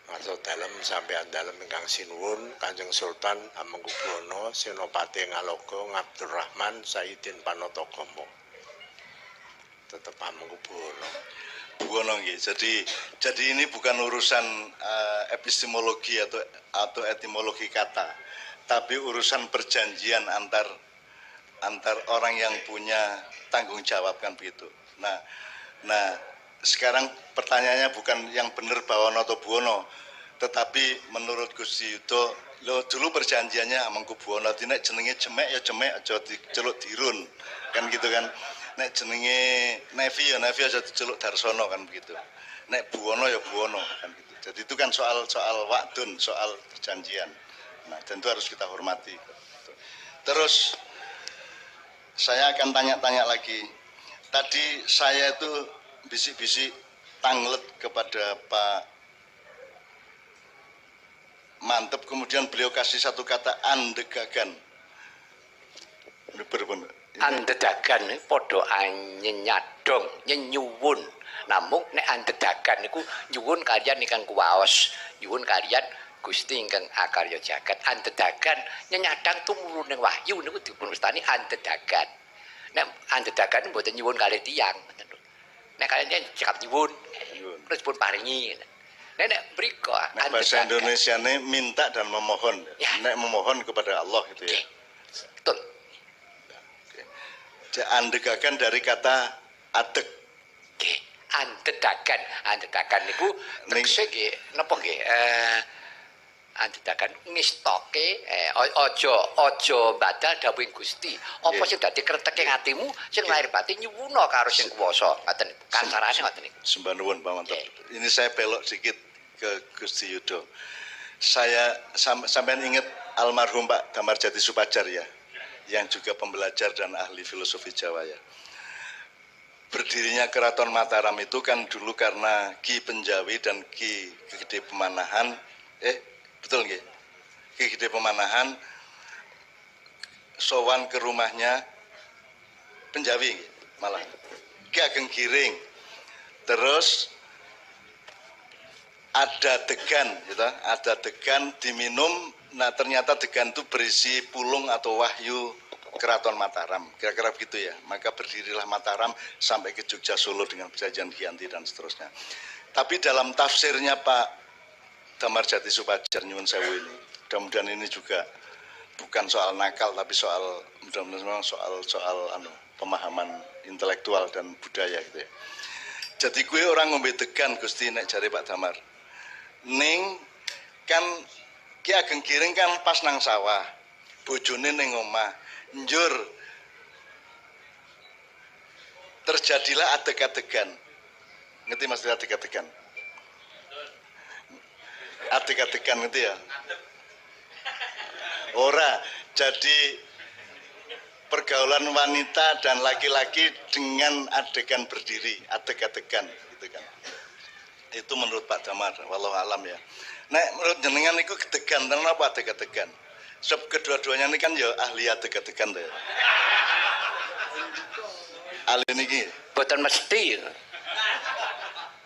Warsa Dalem sampeyan dalem ingkang sinuwun Kanjeng Sultan Hamengkubuwana Senopati Ngaloga Ngabdurrahman Sayyidin Panatagama tetep Hamengkubuwana. Buwono nggih. Jadi ini bukan urusan epistemologi atau etimologi kata, tapi urusan perjanjian antar orang yang punya tanggung jawab kan begitu. Nah sekarang pertanyaannya bukan yang benar Bawono atau Buwono, tetapi menurut Gusti Yudo, lo dulu perjanjiannya Hamengkubuwana, nek jenenge jemek ya jemek, aja diceluk dirun, kan gitu kan. Nek jenenge Nevi ya Nevi aja diceluk Darsono kan begitu. Nek Buwono ya Buwono kan gitu. Jadi itu kan soal wa'dun, soal perjanjian. Nah, dan itu harus kita hormati. Terus saya akan tanya-tanya lagi. Tadi saya itu bisik-bisik tanglet kepada Pak Mantep, kemudian beliau kasih satu kata andegagan. Andedagan ini podo nyenyadong, nyenyuwun. Namun nek andedagan niku nyuwun kalian ingkang kuwaos, nyuwun kalian Gusti ingkang akarya jagat. Andedagan nyenyadang tumurun ning wahyu niku dipun wastani andedagan. Nek andedagan mboten nyuwun kalih tiyang, ngoten lho. Nek kalian cekap nyuwun, terus pun paringi. Nek mriko bahasa Indonesiane minta dan memohon. Ya. Nek memohon kepada Allah gitu ya. Betul. Andegakan dari kata adeg. Nggih, andedagan niku tegese nggih napa nggih? Andedagan ngistoke aja badal dawuhing Gusti. Apa sing dadi kreteke atimu sing lahir batin nyuwuna karo sing kuwasa. Ngoten kasarane ngoten niku. Sembah nuwun Pak Mantep. Ini saya belok sedikit ke Gusti Yudo. Saya sampean ingat almarhum Pak Damarjati Supadjar ya, yang juga pembelajar dan ahli filosofi Jawa ya. Berdirinya Keraton Mataram itu kan dulu karena Ki Penjawi dan Ki Gede Pemanahan, betul nggih? Ki Gede Pemanahan sowan ke rumahnya Penjawi malah Ki Ageng Giring. Terus ada degan, gitu, ada degan diminum. Nah ternyata degan itu berisi pulung atau wahyu Keraton Mataram, kira-kira begitu ya. Maka berdirilah Mataram sampai ke Jogja, Solo dengan perjanjian Giyanti dan seterusnya. Tapi dalam tafsirnya Pak Damarjati Supadjar nyuwun sewu ini, mudah-mudahan ini juga bukan soal nakal, tapi soal mudah-mudahan soal pemahaman intelektual dan budaya gitu ya. Jadi gue orang ngombe degan Gusti nek jare Pak Damar. Ning kan Ki Ageng Giring kan pas nang sawah, bojone ning omah, njur terjadilah adeg-adegan. Ngerti maksud adeg-adegan? Adeg-adegan ngerti ya? Ora, jadi pergaulan wanita dan laki-laki dengan adegan berdiri, adeg-adegan gitu kan. Itu menurut Pak Damar, wallahu alam ya. Nek menurut jenengan itu kedegan, kenapa adeg-adegan? Sebab kedua-duanya ini kan ya ahli adeg-adegan ya. Ahli niki. Boten mesti.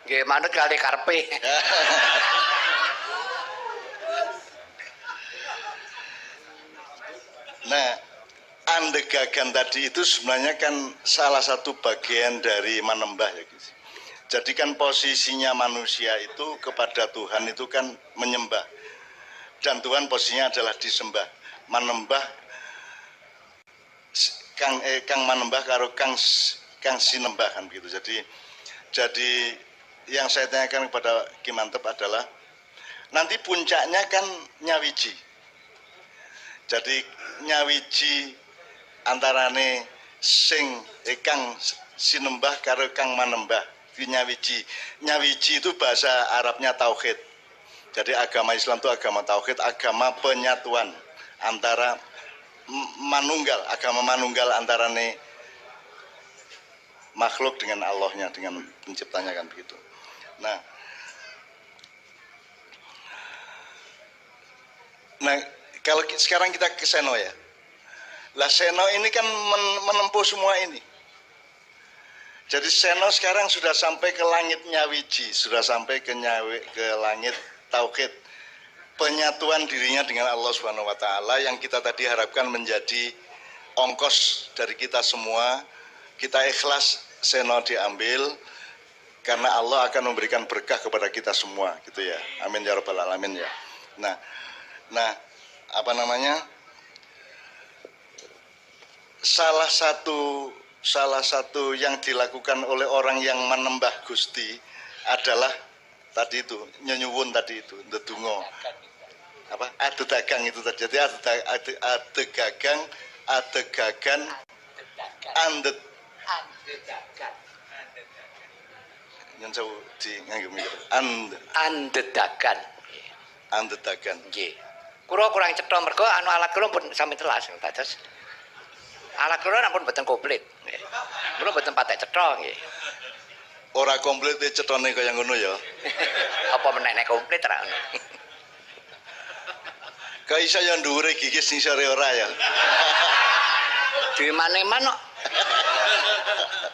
Nggih manut kali karpe. Nah, andegagan tadi itu sebenarnya kan salah satu bagian dari manembah ya guys. Jadi kan posisinya manusia itu kepada Tuhan itu kan menyembah. Dan Tuhan posisinya adalah disembah. Manembah kang manembah karo kang sinembah kan begitu. Jadi yang saya tanyakan kepada Ki Mantep adalah nanti puncaknya kan nyawiji. Jadi nyawiji antarane sing kang sinembah karo kang manembah. Nyawiji itu bahasa Arabnya tauhid. Jadi agama Islam itu agama tauhid, agama penyatuan antara manunggal, agama manunggal antarane makhluk dengan Allahnya, dengan penciptanya kan begitu. Nah, Nah, kalau sekarang kita ke Seno ya. Lah Seno ini kan menempuh semua ini. Jadi Seno sekarang sudah sampai ke langitnya Wiji, sudah sampai ke langit tauhid, penyatuan dirinya dengan Allah Subhanahu wa taala yang kita tadi harapkan menjadi ongkos dari kita semua. Kita ikhlas Seno diambil karena Allah akan memberikan berkah kepada kita semua, gitu ya. Amin ya rabbal alamin ya. Nah, apa namanya? Salah satu yang dilakukan oleh orang yang menembah Gusti adalah tadi itu, nyuwun tadi itu, ndedonga. Apa? Ade dagang itu tadi. Jadi ade gagang, ade gagan, andet. Yang saya di nganggo mikir. Andedagan. Andedagan. Nggih. Kula kurang cetha mergo anu alat kula pun sami telas dados. Alat kula ampun boten komplit. Nggih. Kula boten patek cetha nggih. Ora komplit cethane kaya ngono ya. Apa meneh nek komplit ra ngono. Kok iso ya dhuwure gigis sisore ora ya. Di mane-man kok.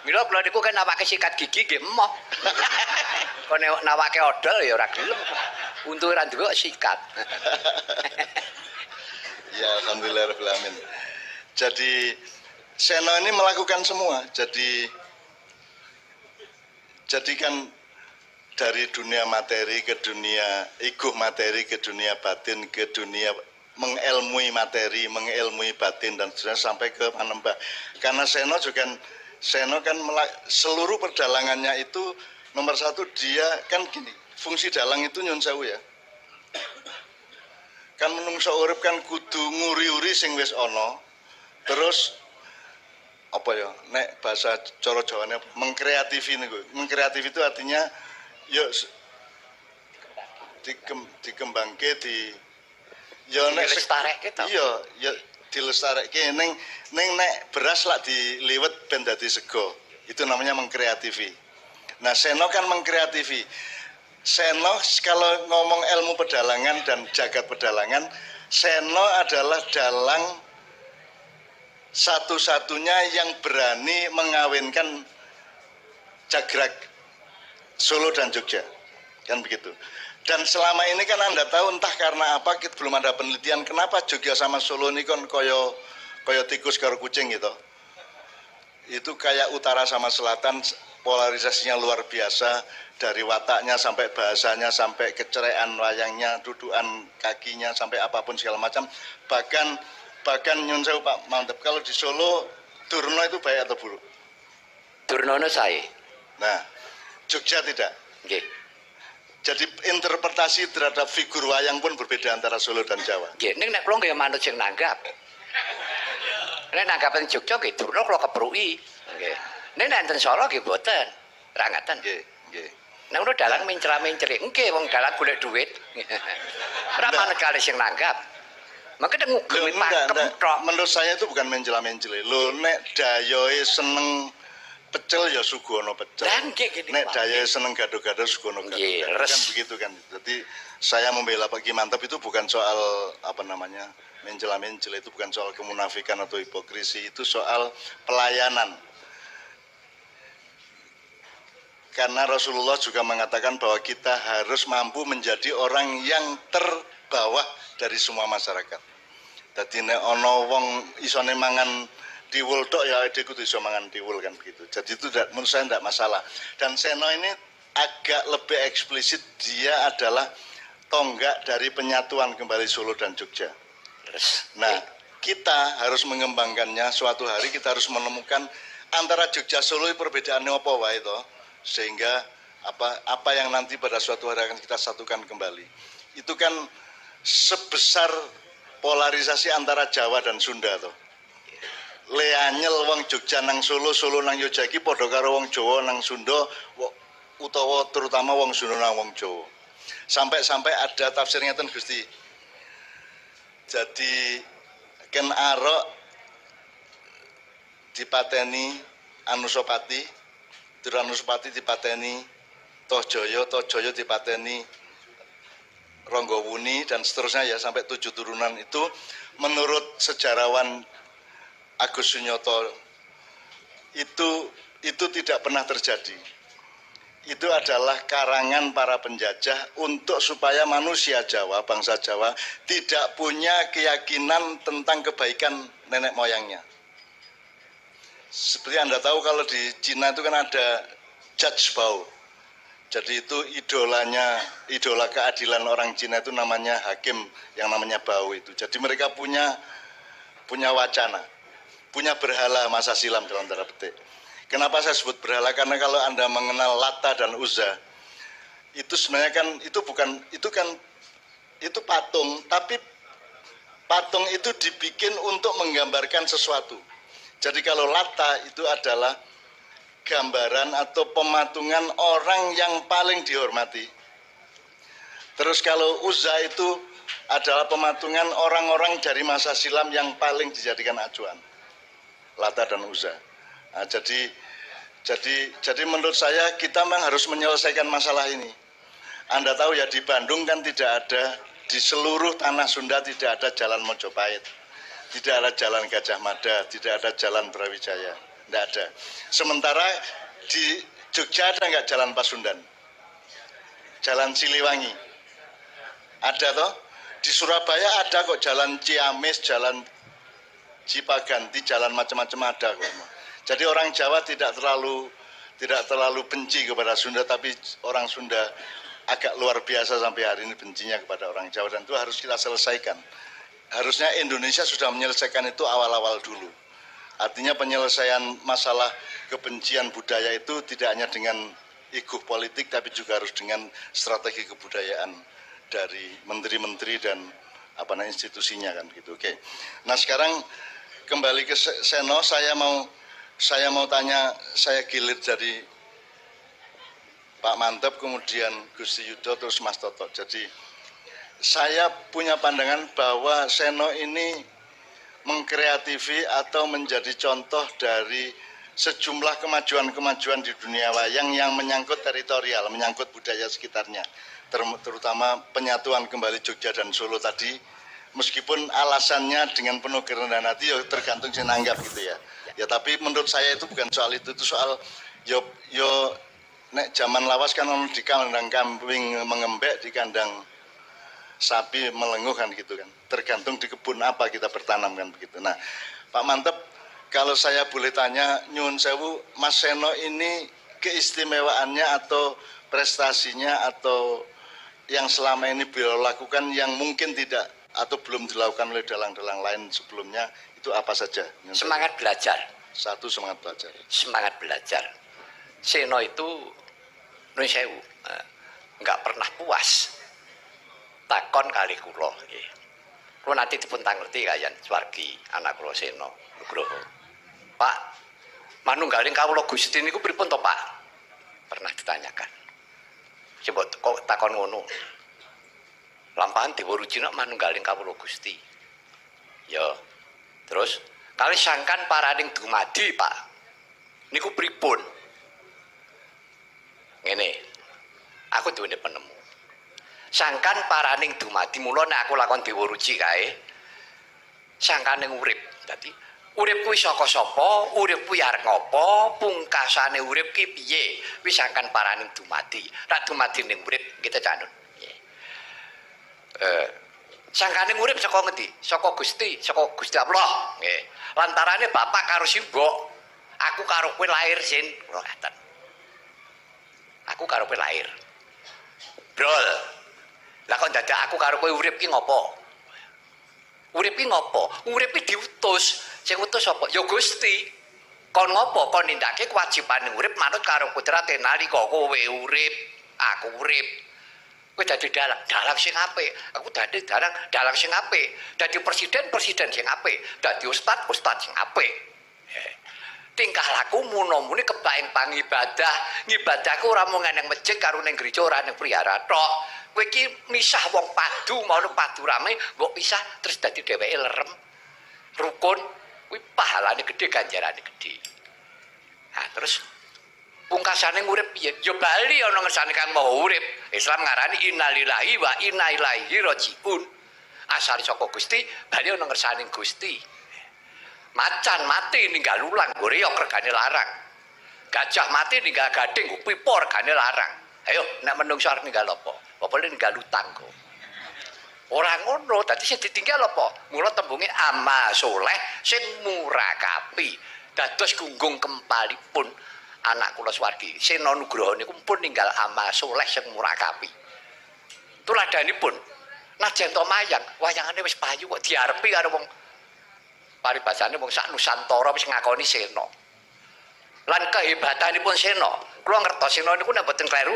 Mila kula niku kan nawake sikat gigi nggih emoh. Kok nek nawake odol ya ora gelem. Untu ora duwe sikat. Ya alhamdulillah rabbil alamin. Jadi Seno ini melakukan semua. Jadikan dari dunia materi ke dunia iguh materi ke dunia batin ke dunia mengelmui materi, mengelmui batin dan sampai ke Panembah. Karena Seno kan seluruh perdalangannya itu nomor satu dia kan gini, fungsi dalang itu nyun sewu ya. Kan menungso urip kan kudu nguri-uri sing wis ana. Terus apa ya? Nek bahasa cara Jawane mengkreatifi niku. Mengkreatif itu artinya yuk dikembangke ya nek dilestareke to. Iya, ya dilestareke ning nek beras lak diliwet ben dadi sego. Itu namanya mengkreatifi. Nah, Seno kan mengkreatifi. Seno kalau ngomong ilmu pedalangan dan jagat pedalangan, Seno adalah dalang satu-satunya yang berani mengawinkan jagrak Solo dan Jogja. Kan begitu. Dan selama ini kan Anda tahu entah karena apa kita belum ada penelitian kenapa Jogja sama Solo ini kan koyo tikus karo kucing gitu. Itu kayak utara sama selatan polarisasinya luar biasa dari wataknya sampai bahasanya sampai kecerean wayangnya, dudukan kakinya sampai apapun segala macam. Bahkan nyun sewu Pak mantep kalau di Solo Durno itu baik atau buruk? Durnono sae. Nah, Jogja tidak. Nggih. Jadi interpretasi terhadap figur wayang pun berbeda antara Solo dan Jawa. Nggih, ning nek kula nggih manut sing nanggap. Nek nanggapen Jogja nggih Durno kula kepruki. Nggih. Nek enten Solo nggih boten. Ra ngaten. Nggih. Nek ngono dalang mencela-menceli. Nggih wong dalang golek dhuwit. Ora manut kali sing nanggap. Maka ngugemi pakem tok. Menurut saya itu bukan mencela-menceli. Lho nek dayoe seneng pecel ya sugono pecel. Nek dayoe seneng gado-gado sugono gado. Kan begitu kan. Jadi saya membela Pak Ki Mantap itu bukan soal apa namanya mencela-mencela, itu bukan soal kemunafikan atau hipokrisi, itu soal pelayanan. Karena Rasulullah juga mengatakan bahwa kita harus mampu menjadi orang yang terbawah dari semua masyarakat. Dadi nek ana wong isone mangan tiwul tok ya ade kudu iso mangan tiwul kan begitu. Jadi itu menurut saya tidak masalah. Dan Seno ini agak lebih eksplisit, dia adalah tonggak dari penyatuan kembali Solo dan Jogja. Nah, kita harus mengembangkannya. Suatu hari kita harus menemukan antara Jogja Solo perbedaannya apa wae to, sehingga apa yang nanti pada suatu hari akan kita satukan kembali. Itu kan sebesar polarisasi antara Jawa dan Sunda to. Leanyel wong Jogja nang Solo, Solo nang Yogyakarta iki padha karo wong Jawa nang Sunda, utawa terutama wong Sunda nang wong Jawa. Sampai ada tafsirnya ten Gusti. Jadi ken arok dipateni Anusapati, Anusapati dipateni Tohjaya, Tohjaya dipateni Ronggowuni dan seterusnya ya sampai 7 turunan itu menurut sejarawan Agus Sunyoto itu tidak pernah terjadi. Itu adalah karangan para penjajah untuk supaya manusia Jawa, bangsa Jawa tidak punya keyakinan tentang kebaikan nenek moyangnya. Seperti Anda tahu kalau di Cina itu kan ada Judge Bao. Jadi itu idola keadilan orang Cina itu namanya hakim yang namanya Bao itu. Jadi mereka punya wacana, punya berhala masa silam dalam tanda petik. Kenapa saya sebut berhala? Karena kalau Anda mengenal Lata dan Uzza, itu sebenarnya kan itu patung, tapi patung itu dibikin untuk menggambarkan sesuatu. Jadi kalau Lata itu adalah gambaran atau pematungan orang yang paling dihormati. Terus kalau Uzza itu adalah pematungan orang-orang dari masa silam yang paling dijadikan acuan. Lata dan Uzza. Nah, jadi menurut saya kita memang harus menyelesaikan masalah ini. Anda tahu ya di Bandung kan tidak ada, di seluruh tanah Sunda tidak ada jalan Mojopahit, tidak ada jalan Gajah Mada, tidak ada jalan Brawijaya. Tidak ada. Sementara di Jogja ada nggak jalan Pasundan? Jalan Siliwangi? Ada toh? Di Surabaya ada kok jalan Ciamis, jalan Cipaganti, jalan macam-macam ada kok. Jadi orang Jawa tidak terlalu benci kepada Sunda, tapi orang Sunda agak luar biasa sampai hari ini bencinya kepada orang Jawa, dan itu harus kita selesaikan. Harusnya Indonesia sudah menyelesaikan itu awal-awal dulu. Artinya penyelesaian masalah kebencian budaya itu tidak hanya dengan ego politik, tapi juga harus dengan strategi kebudayaan dari menteri-menteri dan institusinya kan gitu. Oke. Nah sekarang kembali ke Seno, saya mau tanya, saya gilir dari Pak Mantep, kemudian Gusti Yudo, terus Mas Toto. Jadi saya punya pandangan bahwa Seno ini mengkreatifi atau menjadi contoh dari sejumlah kemajuan-kemajuan di dunia wayang yang menyangkut teritorial, menyangkut budaya sekitarnya, terutama penyatuan kembali Jogja dan Solo tadi, meskipun alasannya dengan penuh kerendahan hati, ya tergantung saya nanggap gitu ya. Ya tapi menurut saya itu bukan soal itu soal yo nek zaman lawas kan di kandang kambing mengembek, di kandang sapi melenguh kan gitu kan. Tergantung di kebun apa kita bertanam kan begitu. Nah, Pak Mantep, kalau saya boleh tanya, nyun sewu, Mas Seno ini keistimewaannya atau prestasinya atau yang selama ini beliau lakukan yang mungkin tidak atau belum dilakukan oleh dalang-dalang lain sebelumnya, itu apa saja? Semangat belajar. Satu, semangat belajar. Semangat belajar. Seno itu nyun sewu, nggak pernah puas. Takon kali kula nggih. Kula nanti dipun tangerti kalian Swargi anak kula Seno Nugroho. Pak, manunggaling kawula Gusti niku pripun to, Pak? Pernah ditanyakan. Coba kok takon ngono. Lampahan diwurujina manunggaling kawula Gusti. Ya. Terus kali sangkan paraning dumadi, Pak. Niku pripun? Ngene. Aku duwe penemu. Sangkan paraning dumadi, mula nek aku lakon diwuruji kae sangkane urip. Dadi urip kuwi saka sapa, urip kuwi arep ngopo, pungkasane urip ki piye? Kuwi sangkan paraning dumadi. Nek dumadi ning urip kita canut. Sangkane urip saka ngendi? Saka Gusti Allah. Nggih. Lantarane bapak karo simbok, aku karo kowe lair sin, kula ngaten. Aku karo kowe lair. Brol. Lah kok dadak aku karo kowe urip ki ngopo? Urip ki ngopo? Urip ki diutus. Sing utus sapa? Ya Gusti. Kon ngopo? Kon nindakake kewajibane urip manut karo kudrate nalika kowe urip, aku urip. Kowe dadi dalang sing apik. Aku dadi dalang sing apik. Dadi presiden sing apik. Dadi ustad sing apik. Tingkah lakumu nomune kebaeng pangibadah. Ngibadahku ora mung nang masjid karo ning gereja, ora ning priyara tok. Kowe iki misah wong padu, mau padu rame, mbok pisah terus dadi dheweke lerem. Rukun kuwi pahalane gedhe, ganjarane gedhe. Nah, terus pungkasane ngurip piye? Ya bali ana ngersane kang maha urip. Islam ngarani innalillahi wa inna ilaihi rajiun. Asal saka Gusti, bali ana ngersane Gusti. Macan mati ninggal ulang, nggo reok regane larang. Gajah mati ninggal gading, pipo regane larang. Ayo, nek menungso arep ninggal apa? Apa ninggal utang kok. Ora ngono, dadi sing ditinggal apa? Mula tembunge ama soleh sing murakapi. Dados gunggung kempalipun anak kula swargi. Sena Nugroho niku pun ninggal ama soleh sing murakapi. Tuladanipun najan to mayang, wayangane wis payu kok diarepi karo wong paribasane wong sak Nusantara wis ngakoni Sena. Lan kehebatanipun Sena, kula ngertos Sena niku nek boten kleru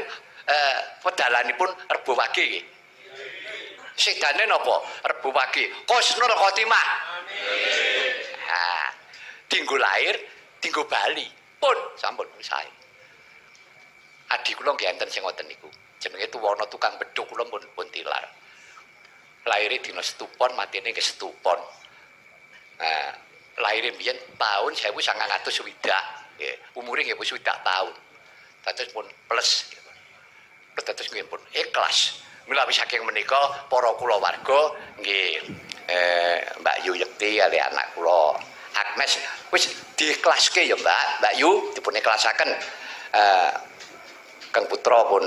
pedalanipun Rebo Wage nggih. Sedane napa? Rebo Wage. Husnul Khotimah. Amin. Ha. Dinggo lahir, dinggo bali. Pun sampun sae. Adi kula nggih enten sing ngoten niku. Jenenge Tuwana tukang bedhug kula pun tilar. Lahire dina Setupon, matine ke Setupon. Nah, lahire mbiyen tahun 1960 nggih. Umure nggih wis 60 tahun. Dados pun plus. Dados nggih pun ikhlas. Mila saking menika para kulawarga nggih Mbak Yu Yekti kali anak kula Agnes wis diikhlaske ya Mbak Yu dipun ikhlasaken Kang Putra pun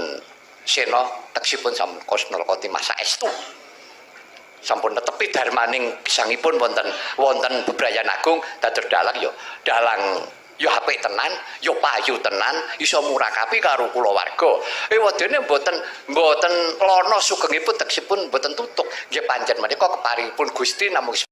Sena teksipun sampun Husnul Khotimah saestu. Sampun netepi darmaning gesangipun wonten bebrayan agung dados dalang ya apik tenan, ya payu tenan, iso murakapi karo kulawarga. Wedene mboten lono sugengipun teksipun mboten tutuk. Nggih pancen menika keparipun Gusti namung